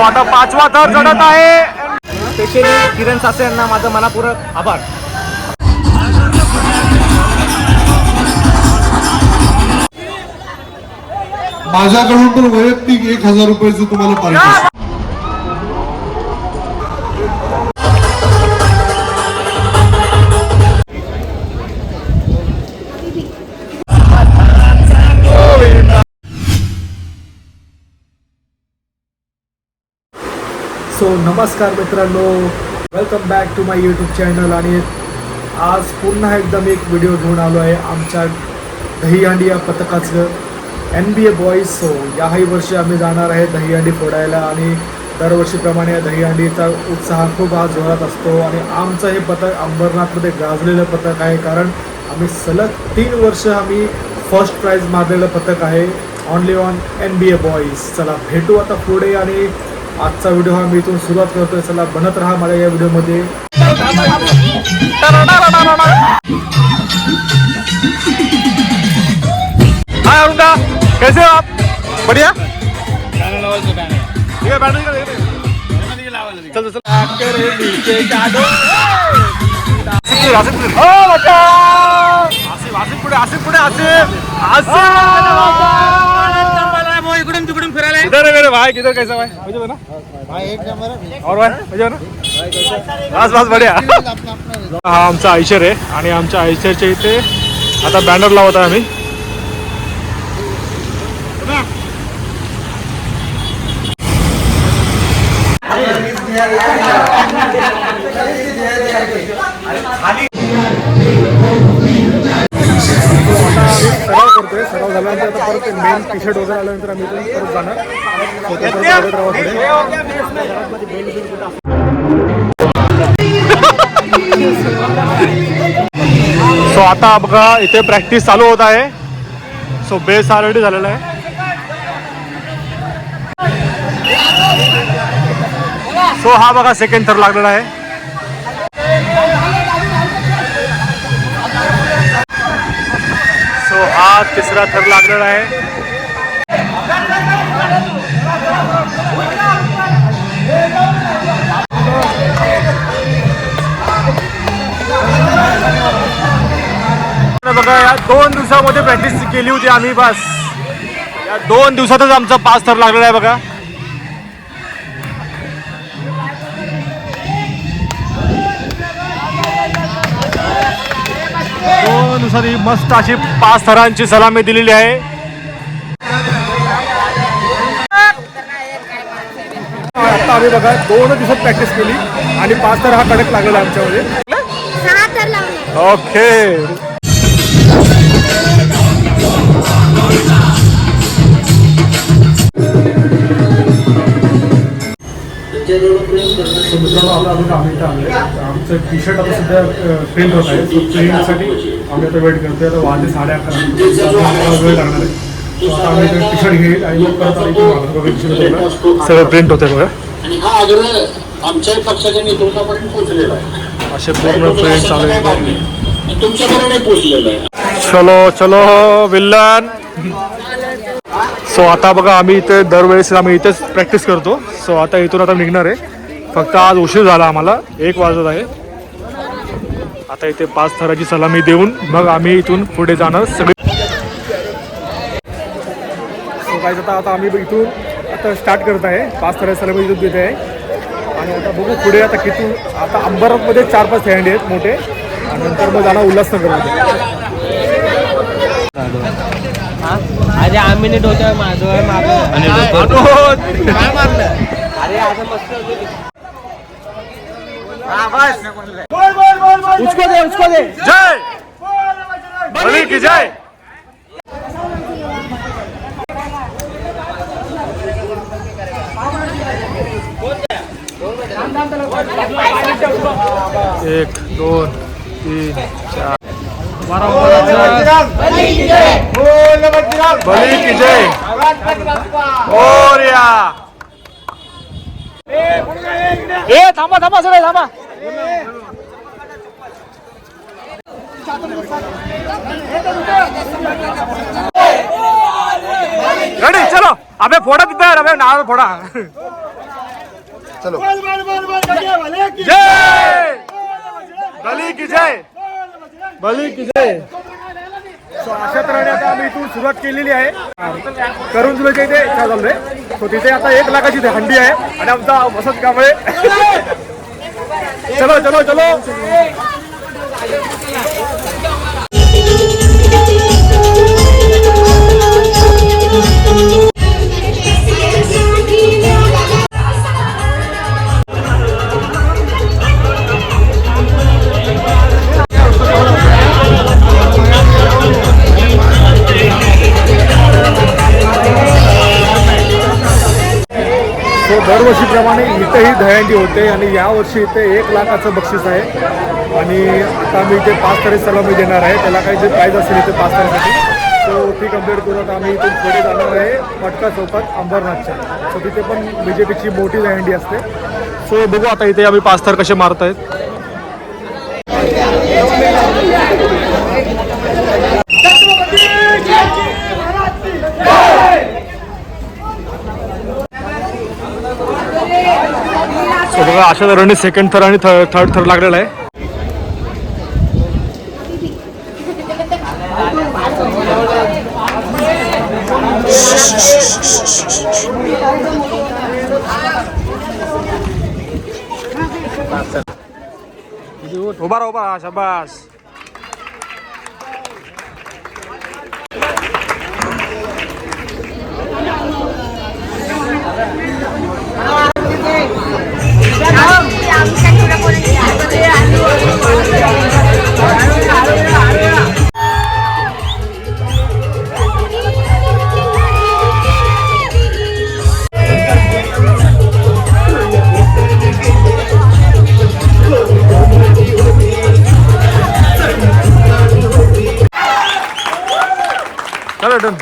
आता 5वा थर चढत आहे. स्पेशली किरण सासे यांना माझं मनापूर्वक आभार. माझ्याकडून पण वैयक्तिक 1000 रुपयाचं तुम्हाला पारितोषिक. सो नमस्कार मित्रांनो, welcome back to my YouTube channel. आणि आज पुन्हा एकदा मी एक व्हिडिओ घेऊन आलो आहे आमच्या दहीहंडी या पथकाचं NBA बॉईज. सो याही वर्षी आम्ही जाणार आहे दहीहंडी फोडायला आणि दरवर्षीप्रमाणे या दहीहंडीचा उत्साह खूप आज जोरात असतो. आणि आमचं हे पथक अंबरनाथमध्ये गाजलेलं पथक आहे, कारण आम्ही सलग 3 वर्ष आम्ही फर्स्ट प्राईज मारलेलं पथक आहे ऑनली ऑन NBA बॉईज. चला भेटू आता पुढे, आणि आजचा व्हिडिओ हा मी इथून सुरुवात करतोय. चला बनत राहा माझ्या या व्हिडिओमध्ये. हाय अरुणा, कैसे हो आप? बढ़िया. ठीक है, बैटरी का चल चल. आसिफ पुढे, आसिफ पुढे, इकडून तिकडून फिरायला. इधर है मेरे भाई, किधर कैसा भाई? मजे ना भाई, एक नंबर. और भाई मजे ना, बस बस बढ़िया. हा आमचा आयशर आहे आणि आमच्या आयशरच्या इथे आता बॅनर लावत आहे आम्ही. सराव करतोय. सराव झाल्यानंतर आता परत मेन टी शर्ट वगैरे आल्यानंतर आम्ही इथून परत जाणार. सो आता बघा इथे प्रॅक्टिस चालू होत आहे. सो बेस ऑलरेडी झालेला आहे. सो हा बघा सेकंड थर लागलेला आहे. सो हा तिसरा थर लागलेला आहे. बघा या 2 दिवसामध्ये प्रॅक्टिस केली होती आम्ही. बस या 2 दिवसातच आमचा 5 थर लागलेला आहे बघा. नुसार मस्त अशी 5 थरांची सलामी दिलेली आहे. आता आम्ही बघा 2 दिवसात प्रॅक्टिस केली आणि 5 थर हा कडक लागलेला आमच्यामध्ये. 6 थर लावले. ओके. मित्रांनो आता अजून आम्ही इथं आणले. आमचं टी शर्ट आता सध्या प्रिंट होत आहे. प्रिंटसाठी आम्ही आता वेट करतोय. आता वाजले 11:30 वेळ लागणार आहे. आता आम्ही टी शर्ट घेईल आणि मग परत आम्ही सगळं प्रिंट होते बघा. आणि हा आग्रह आमच्या पक्षाच्या नेतृत्वापर्यंत पोहोचलेला आहे. असे पूर्ण प्रिंट चालू आहे. तुमच्यापर्यंत पोहोचलेला आहे. चलो चलो विल्लन. सो आता बघा आम्ही इथे दरवेळेस आम्ही इथेच प्रॅक्टिस करतो. सो आता इथून आता निघणार आहे. फक्त आज उशीर झाला आम्हाला, 1 वाजत आहे. आता इथे 5 थराची सलामी देऊन मग आम्ही इथून पुढे जाणार सगळे. सो काय आता आम्ही इथून आता स्टार्ट करत आहे. 5 थराची सलामी इथून देत आहे. आणि आता बघू पुढे आता किती. आता अंबरनाथमध्ये 4-5 दहीहंडी आहेत मोठे, आणि नंतर मग जाणार उल्हासनगरमध्ये. अरे आम्ही डोक्यावर माझं काय मारलं. अरे आता मस्त उसको दे. जय बली की जय. एक 2 3 4 बली की जय. मोरया. थांबा थांबा सगळे थांबा. रेडी चलो. अबे फोडा तिथे, अबे नाव फोडा. चलो जय बली की जय बली की जय. सो अशा तऱ्हेने आता आम्ही इथून सुरुवात केलेली आहे. करून तुला इथे चाललोय. सो तिथे आता 1 लाखाची हंडी आहे आणि आमचा वसंत कांबळे. चलो चलो चलो. दरवर्षीप्रमाणे इथेही दहीहंडी होते आणि यावर्षी इथे 1 लाखाचं बक्षीस आहे. आणि आता आम्ही इथे 5 तारे सलामी देणार आहे. त्याला काही जे प्राईज असेल इथे 5 तारेसाठी तो ती कंप्लीट करून आता आम्ही इथून पुढे जाणार आहे मटका चौकात अंबरनाथच्या. सो तिथे पण BJPची मोठी दहीहंडी असते. सो बघू आता इथे आम्ही 5 तार कसे मारत आहेत. सो बघा अशा तऱ्हेने सेकंड थर आणि थर्ड थर लागलेला आहे. उभा शाबास. चलो डन.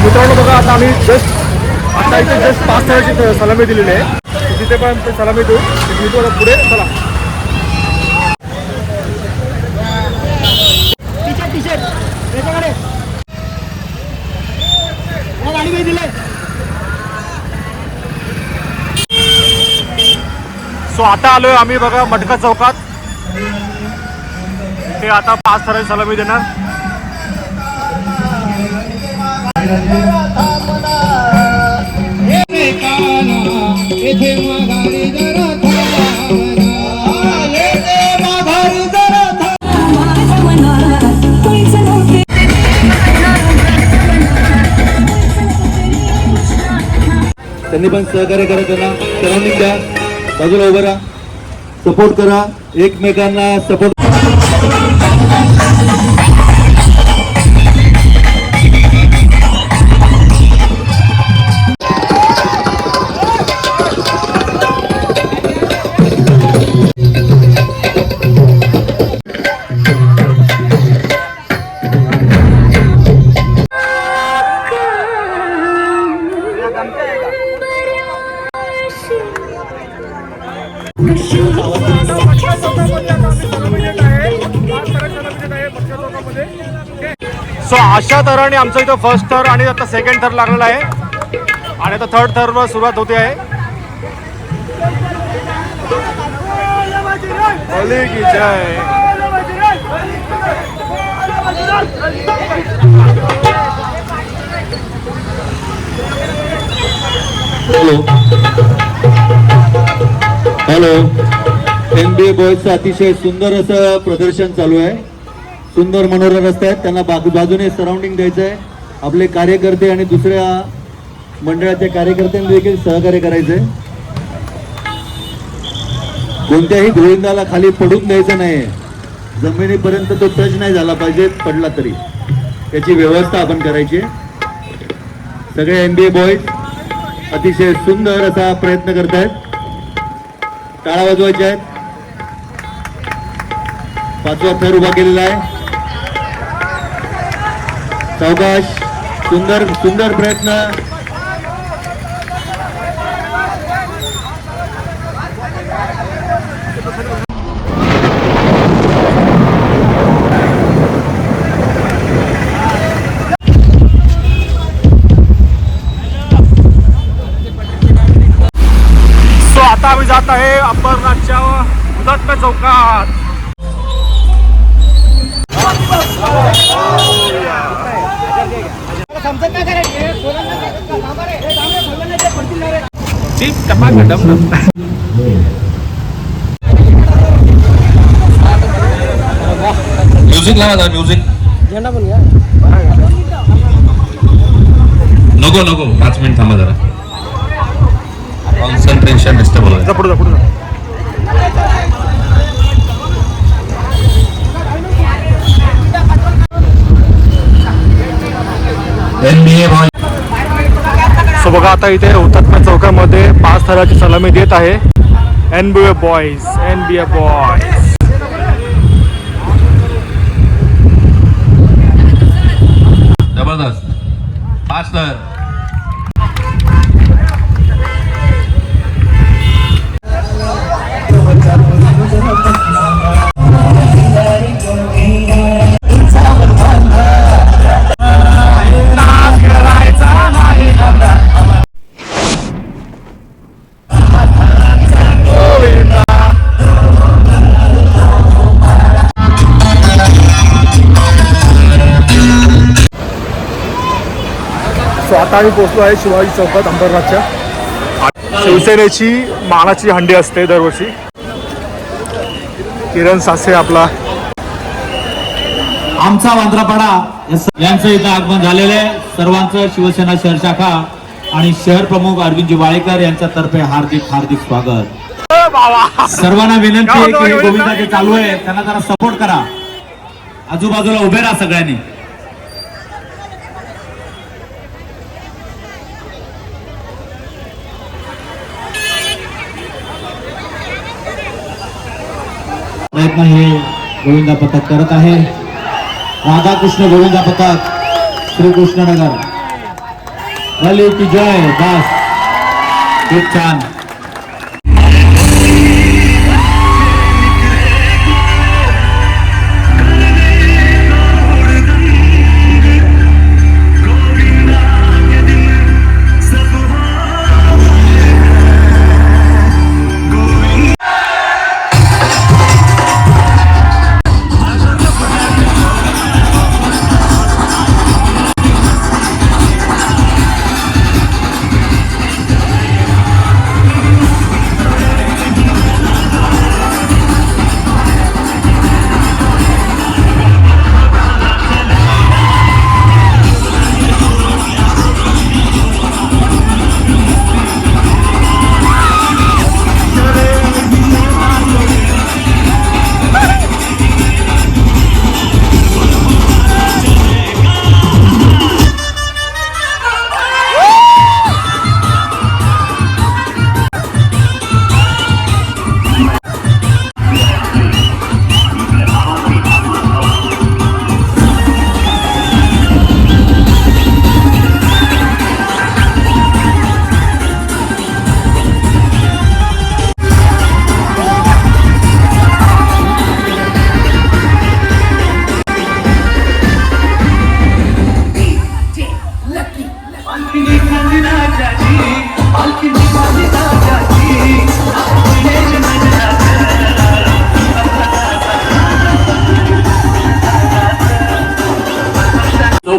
मित्रांनो बघा आता आम्ही आता इथे जस्ट 5 ताराची सलामी दिलेली आहे. तिथे पण ते सलामी देऊ तिथे पुढे चला. सो आता आलोय आम्ही बघा मटका चौकात. ते आता 5 ताराची सलामी देणार. त्यांनी पण सहकार्य करा. त्यांना सराउंडिंग द्या. बाजूला उभं राहा. सपोर्ट करा एकमेकांना. सपोर्ट सो अशा तऱ्हेने आमचं इथं फर्स्ट थर आणि आता सेकंड थर लागलेला आहे आणि आता थर्ड थरवर सुरुवात होते आहे. बली की जय. हॅलो. NBA बॉयजचं अतिशय सुंदर असं प्रदर्शन चालू आहे. सुंदर मनोरम रस्ते आहेत. त्यांना बाजूने सराउंडिंग द्यायचं आहे. आपले कार्यकर्ते आणि दुसऱ्या मंडळाच्या कार्यकर्त्यांनी देखील सहकार्य करायचंय. कोणत्याही गोविंदाला खाली पडून द्यायचं नाही. जमिनीपर्यंत तो टच नाही झाला पाहिजे, पडला तरी त्याची व्यवस्था आपण करायची. सगळे NBA बॉयज अतिशय सुंदर असा प्रयत्न करतायत. टाळा वाजवायच्या आहेत. 5वा थर उभा केलेला आहे. सावकाश. सुंदर सुंदर प्रयत्न. सो आता आम्ही जात आहे अंबरनाथच्या हुतात्मा चौकात. म्युझिक लावा जरा, म्युझिक नको नको 5 मिनिट थांबा जरा. कॉन्सन्ट्रेशन डिस्टर्ब होईल. पुढे जा पुढे जा. सो बघा आता इथे हुतात्मा चौकामध्ये 5 थराची सलामी देत आहे NBA बॉयज. NBA boys. जबरदस्त. 5 तर सो आता आम्ही पोहोचलो आहे शिवाजी चौकात अंबरनाथच्या. शिवसेनेची मानाची हंडी असते दरवर्षी. किरण सासे आपला आमचा वांद्रापाडा यांचं इथं आगमन झालेलं आहे. सर्वांचं शिवसेना शहर शाखा आणि शहर प्रमुख अरविंदजी वाळेकर यांच्यातर्फे हार्दिक हार्दिक स्वागत. सर्वांना विनंती आहे की गोविंदा जे चालू आहे त्यांना जरा सपोर्ट करा. आजूबाजूला उभे राहा सगळ्यांनी. प्रयत्न हे गोविंदा पथक करत आहे. राधाकृष्ण गोविंदा पथक श्रीकृष्णनगर. भली की जय. बस खूप छान.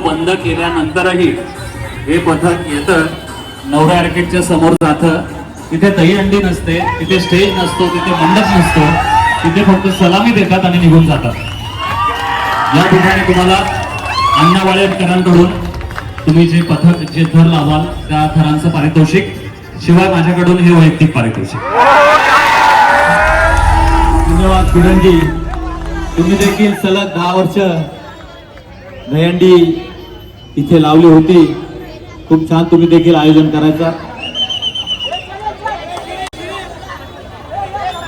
बंद केल्यानंतरही हे पथक येतं नवरा आर्केडच्या समोर जातं. तिथे दहीहंडी नसते, तिथे स्टेज नसतो, तिथे मंडप नसतो, तिथे फक्त सलामी देतात आणि निघून जातात. या ठिकाणी तुम्हाला अण्णा वाळेकरांकडून तुम्ही जे पथक जे थर लावाल त्या थरांचं पारितोषिक, शिवाय माझ्याकडून हे वैयक्तिक पारितोषिक. धन्यवाद किरणजी. तुम्ही देखील सलग 10 वर्ष दहीहंडी इथे लावली होती. खूप छान तुम्ही देखील आयोजन करायचा.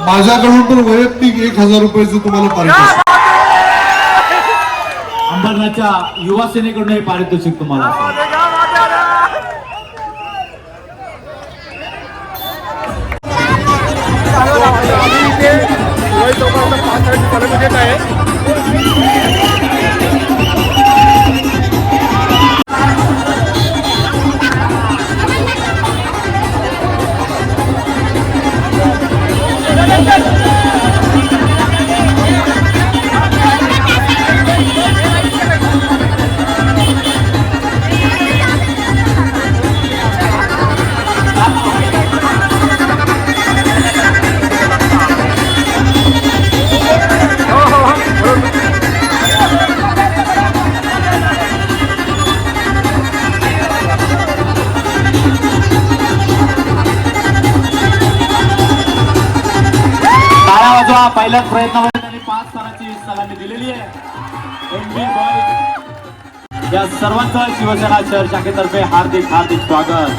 माझ्याकडून पण वैयक्तिक 1000 रुपयाचं तुम्हाला पारितोषिक. अंबरनाथच्या युवा सेनेकडून हे पारितोषिक तुम्हाला असेल. पहिल्याच प्रयत्नामध्ये त्यांनी 5 स्थानाची सलामी दिलेली आहे. NBA बॉयज या सर्वांचं शिवसेना शहर शाखेतर्फे हार्दिक हार्दिक स्वागत.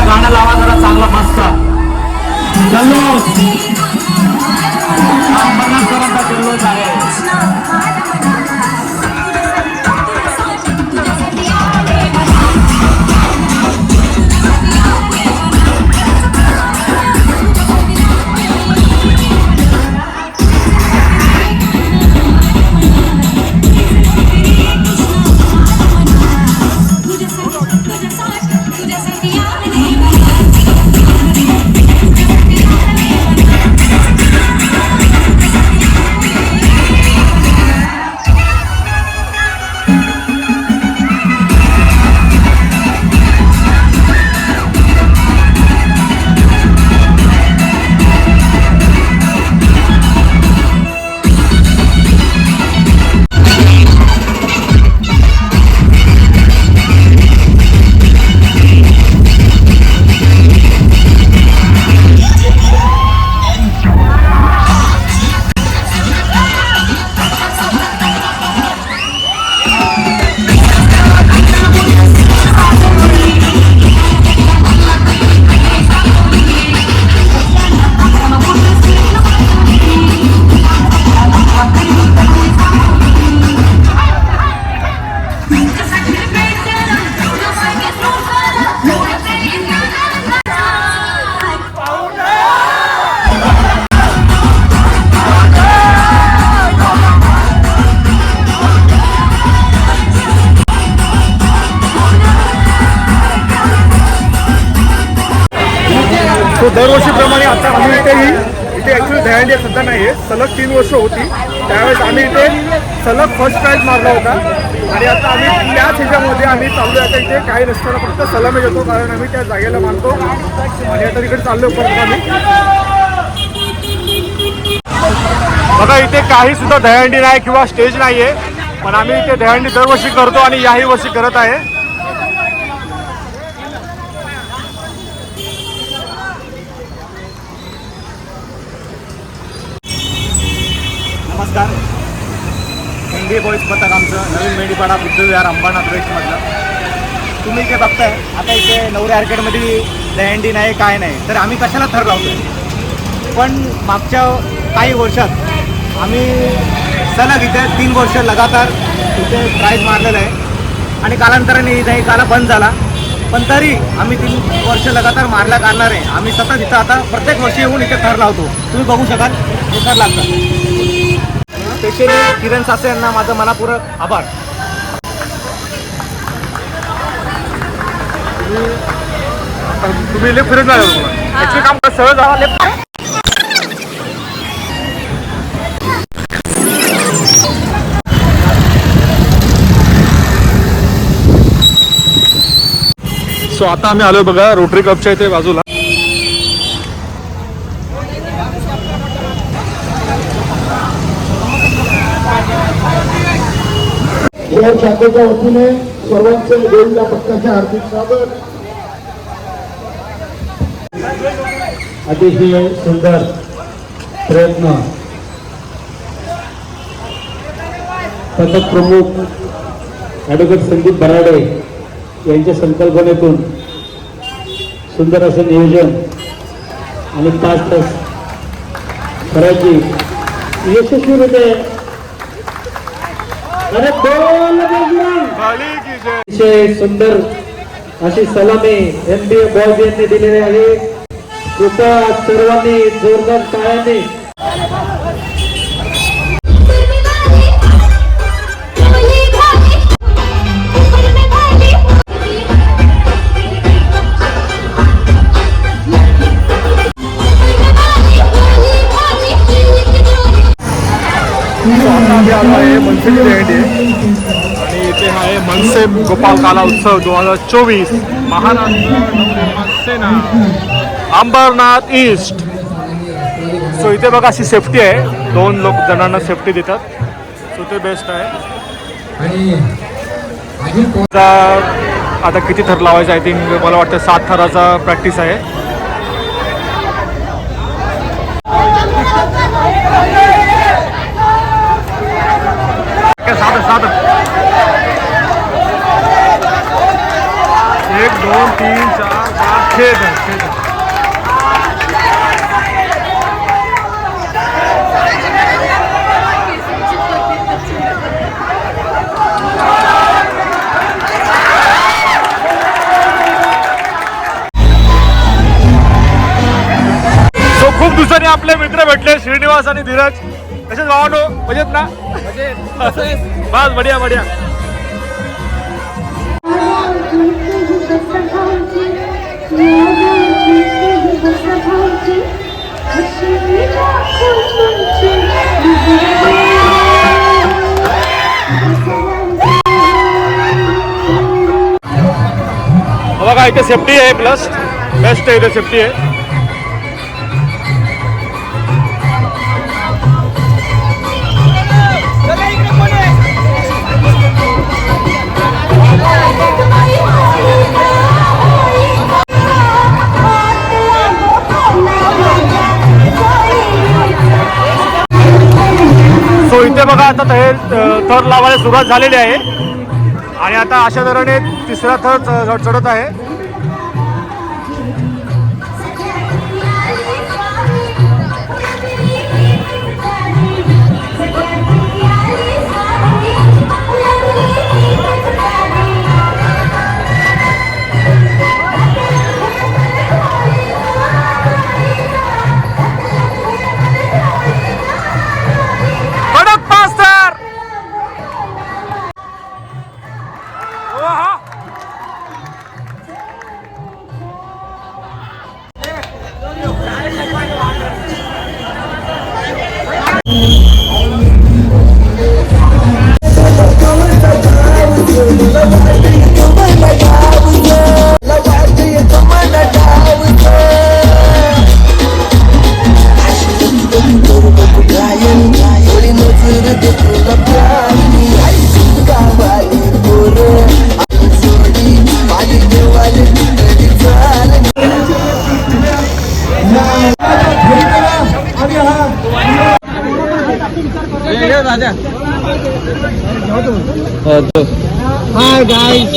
गाणं लावा जरा चांगला मस्त. जल्लोष अंबरनाथकरांचा जल्लोष आहे. तो दरवर्षीप्रमाणे आता आम्ही इथे ॲक्च्युली दहीहंडी सध्या नाही आहे, सलग 3 वर्ष होती. त्यावेळेस आम्ही इथे सलग फर्स्ट प्राईज मारला होता आणि आता आम्ही त्याच ह्याच्यामध्ये आम्ही चाललो. आता इथे काही नसताना फक्त सलामी देतो, कारण आम्ही त्या जागेला मानतो आणि आता तिकडे चाललो परत आम्ही. बघा इथे काही सुद्धा दहीहंडी नाही किंवा स्टेज नाही आहे, पण आम्ही इथे दहीहंडी दरवर्षी करतो आणि याही वर्षी करत आहे. नमस्कार. NBA बॉईज पथक आमचं नवीन मेंढीपाडा बुद्धविहार अंबरनाथ वेस्टमधलं. तुम्ही इथे बघताय आता इथे नवरे आर्केडमध्ये दहीहंडी नाही काय नाही, तर आम्ही कशाला थर लावतोय. पण मागच्या काही वर्षात आम्ही सलग इथे 3 वर्ष लगातार इथे प्राईज मारलेलं आहे आणि कालांतराने इथे काला बंद झाला, पण तरी आम्ही 3 वर्ष लगातार मारल्या काढणार आहे. आम्ही सतत इथं आता प्रत्येक वर्षी येऊन इथे थर लावतो. तुम्ही बघू शकाल हे थर लागतात. स्पेशली किरण सासे यांना माझं मनापूर्वक आभार. तुम्ही लेफ्ट फिरत नाही ॲक्च्युली काम सरळ जावा लेफ्ट. सो सो आता आम्ही आलोय बघा रोटरी क्लबच्या इथे बाजूला. या शाखेच्या वतीने सर्वांचे देवीला पथकाचे हार्दिक स्वागत. अतिशय सुंदर प्रयत्न पथक प्रमुख ॲडव्होकेट संदीप बराडे यांच्या संकल्पनेतून सुंदर असं नियोजन आणि 5 तास करायची यशस्वीरित्या अतिशय सुंदर अशी सलामी NBA बॉयज यांनी दिलेली आहे. कृपया सर्वांनी जोरदार टाळ्यांनी मनसेची जयंती आणि इथे आहे मनसे गोपाल काला उत्सव 2024 महाराष्ट्र सेना अंबरनाथ ईस्ट. सो इथे बघा अशी सेफ्टी आहे, 2 जणांना सेफ्टी देतात. सो ते बेस्ट आहे. आता किती थर लावायचं, आय थिंक मला वाटतं 7 थराचा प्रॅक्टिस आहे. साधं 1 2 3 4 5 6 खूप दिवसांनी आपले मित्र भेटले श्रीनिवास आणि धीरज. कशाच भावानो, मजेत ना? बस बढिया बढिया. बघा इथे सेफ्टी आहे, प्लस बेस्ट आहे इथे सेफ्टी आहे. सो इथे बघा आता थर लावायला सुरुवात झालेली आहे आणि आता अशा तऱ्हेने 3रा थर चढत आहे. Hi guys.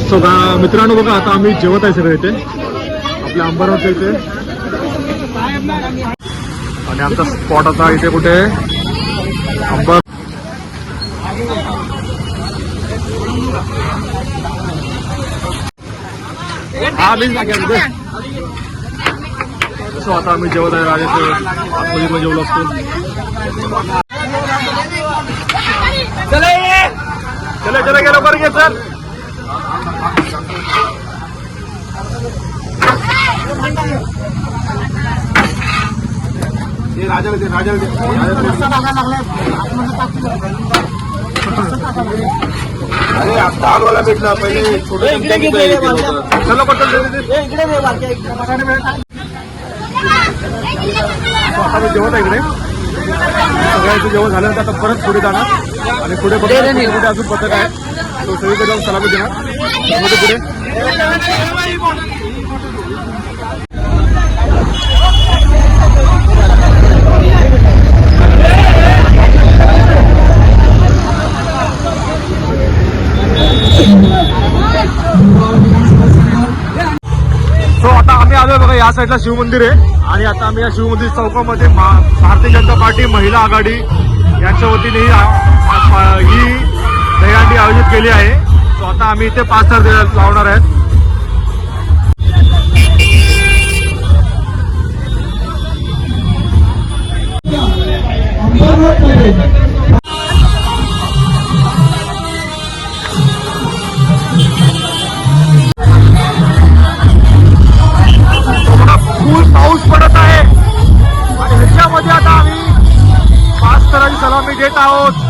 सो मित्रांनो बघा आता आम्ही जेवत आहे सगळे इथे आपल्या अंबरनाथच्या इथे. आणि आमचा स्पॉट आता इथे कुठे अंबर. हा मीच लागेल. सो आता आम्ही जेवत आहे राजेश आतमध्ये जेवलो असतो. चला चला गेलो बरं घे चल. अरे आता आम्हाला भेटला पहिले चलो आता जेवण आहे इकडे सगळ्याचं जेवण झाल्यानंतर आता परत पुढे जाणार आणि पुढे बघा कुठे अजून पथक आहे तो सगळीकडे जाऊन सलामी देणार पुढे सो आता आम्ही आलोय बघा या साईडला शिवमंदिर आहे आणि आता आम्ही या शिवमंदिर चौकामध्ये भारतीय जनता पार्टी महिला आघाडी यांच्या वतीने ही दहीहंडी आयोजित केली आहे. सो आता आम्ही इथे 5 स्टार लावणार आहेत. फुल पाऊस पडत आहे आणि ह्याच्यामध्ये आता आम्ही 5 स्तराची सलामी घेत आहोत.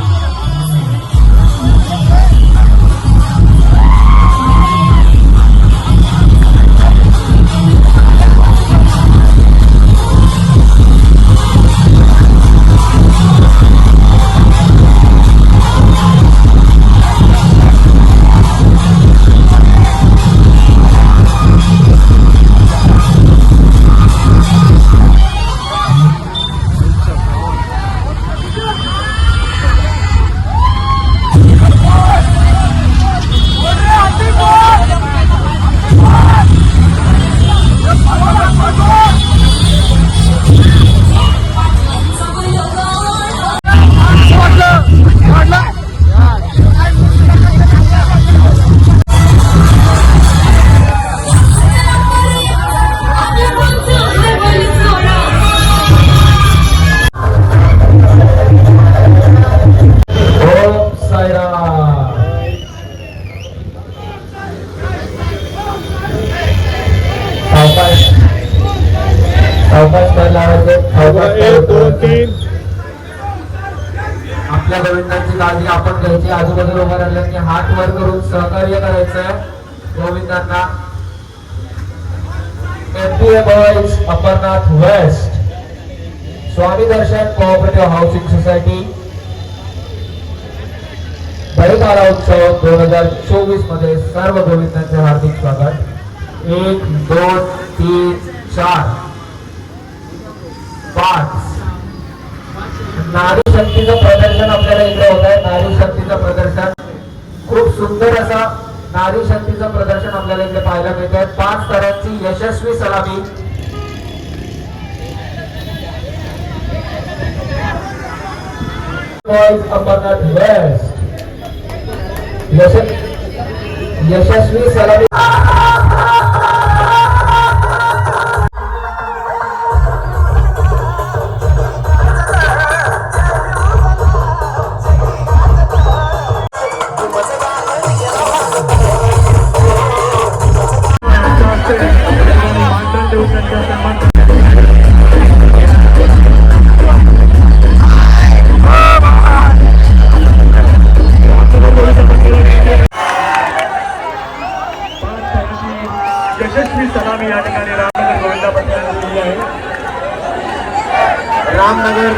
आपल्या गोविंदांची काळजी आपण घ्यायची. आजूबाजूला उभं राहिल्यांनी हात वर करून सहकार्य करायचंय गोविंदांना. एमपीए बॉयज अमरनाथ वेस्ट स्वामी दर्शन कोऑपरेटिव्ह हाऊसिंग सोसायटी दहीबारा उत्सव 2024 मध्ये सर्व गोविंदांचे हार्दिक स्वागत. 1 2 3 4 5 नारी शक्तीचं प्रदर्शन आपल्याला इकडे होत आहे. नारी शक्तीचं प्रदर्शन खूप सुंदर असं नारी शक्तीचं प्रदर्शन आपल्याला इकडे पाहायला मिळत आहे. 5 स्तरांची यशस्वी सलामी अमरनाथ वेस्ट यशस्वी सलामी यशस्वी सलामी या ठिकाणी रामनगर गोविंदा पथकाने दिली आहे. रामनगर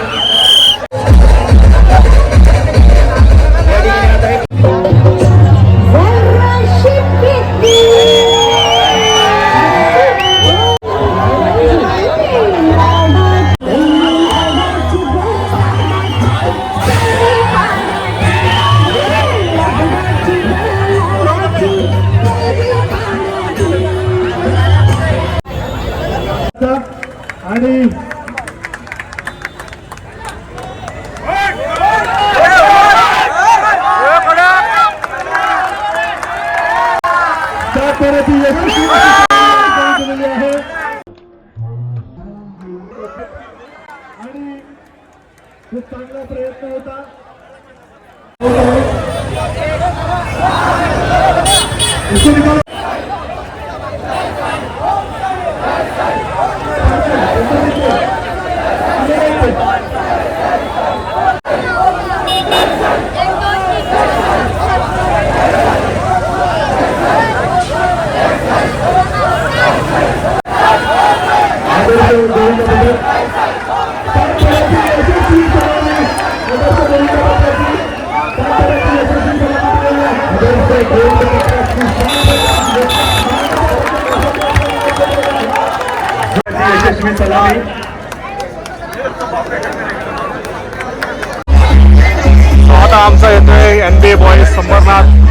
आणि खूप चांगला प्रयत्न होता. में सलामी। आता आमचा येतोय NBA बॉईज संबरनाथ.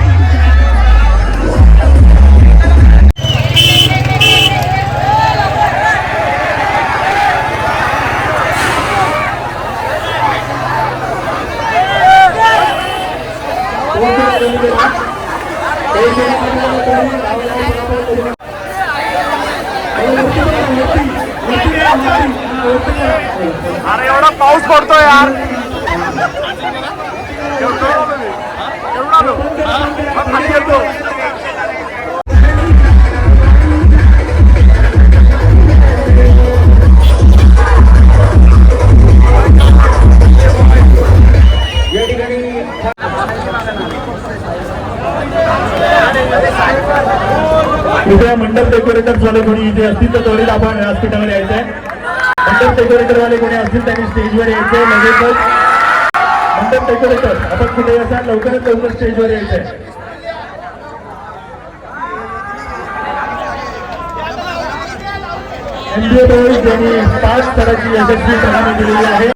अरे एवढा पाऊस पडतोय यार. कृपया मंडप डेकोरेटर वाले कोणी इथे असतील तर त्वरित आपण व्यासपीठावर यायचंय. मंडप डेकोरेटर वाले कोणी असतील त्यांनी स्टेजवर यायचंय लगेचच. मंडप डेकोरेटर आपण कुठे असाल लवकरात लवकर स्टेजवर यायचंय. NBA बॉईज यांनी 5 स्तराची यशस्वी प्रदान केलेली आहे.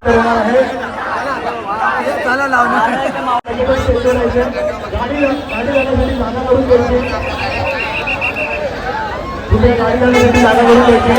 गाडी जाण्यासाठी जागा करून द्यायची. गाडी जाण्यासाठी जागा करून द्यायची.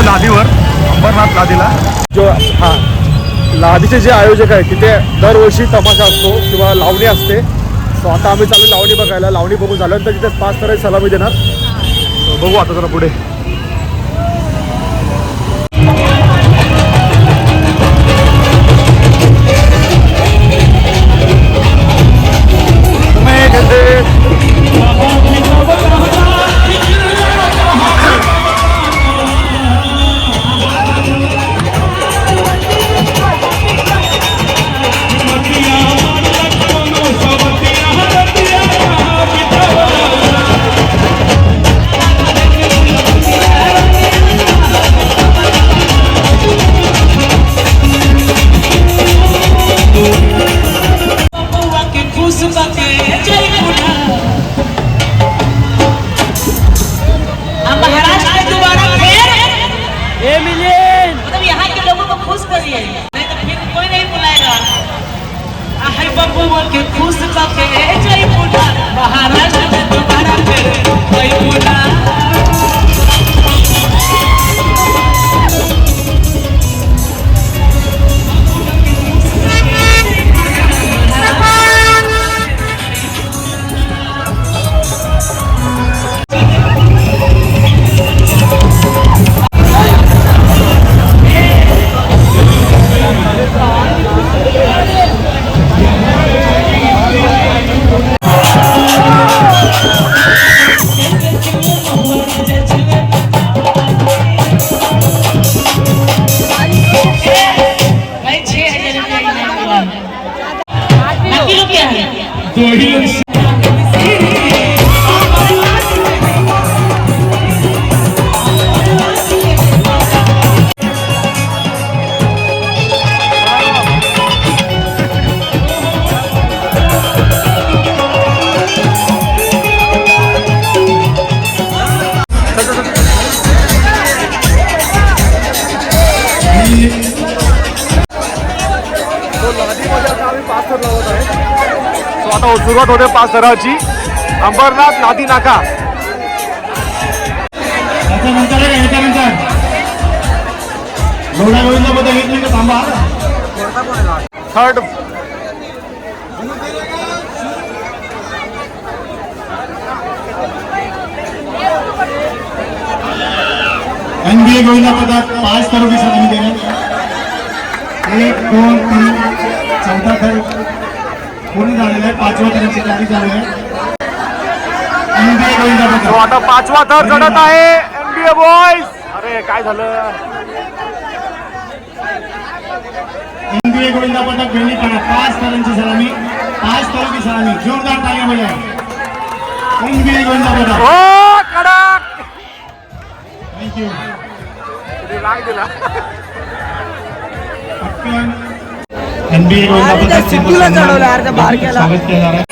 लादीवर अंबरनाथ लादीला जो लादीचे जे आयोजक आहेत तिथे दरवर्षी तमाशा असतो किंवा लावणी असते. सो आता आम्ही चालू लावणी बघायला. लावणी बघून झाल्यानंतर तिथे 5 स्तराची सलामी देणार. बघू आता जरा पुढे. आता सुरुवात होते 5 स्तराची. अंबरनाथ लादी नाका. थर्ड NBA गोविंदा पदक 5 स्तरों की सलामी दे रहे हैं. 1 2 3 चौथा थर पूर्ण झालेला आहे. 5व्या थराची तयारी चालू आहे. NBA गोविंदा पदक. आता 5वा थर चढत आहे NBA बॉईज. अरे काय झालं. NBA गोविंदा पथक बेलीपाडा 5 रनांची सलामी 5 की सलामी जोरदार तालियां बजाएं NBA गोविंदा पथक थँक्यू NBA गोविंदा पथक सिटीला चढवलं यार त्या बारक्याला स्वागत केलं जा रहा है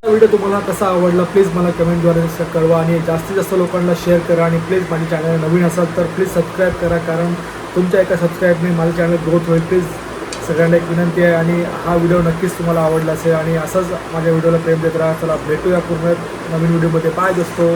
व्हिडिओ तुम्हाला कसा आवडला प्लीज मला कमेंटद्वारे कळवा आणि जास्तीत जास्त लोकांना शेअर करा आणि प्लीज माझ्या चॅनल नवीन असाल तर प्लीज सबस्क्राईब करा कारण तुमच्या एका सबस्क्राईबने माझं चॅनल ग्रोथ होईल. प्लीज सगळ्यांना एक विनंती आहे आणि हा व्हिडिओ नक्कीच तुम्हाला आवडला असेल आणि असंच माझ्या व्हिडिओला प्रेम देत राहा. चला भेटूया पूर्ण नवीन व्हिडिओमध्ये. बाय दोस्तो.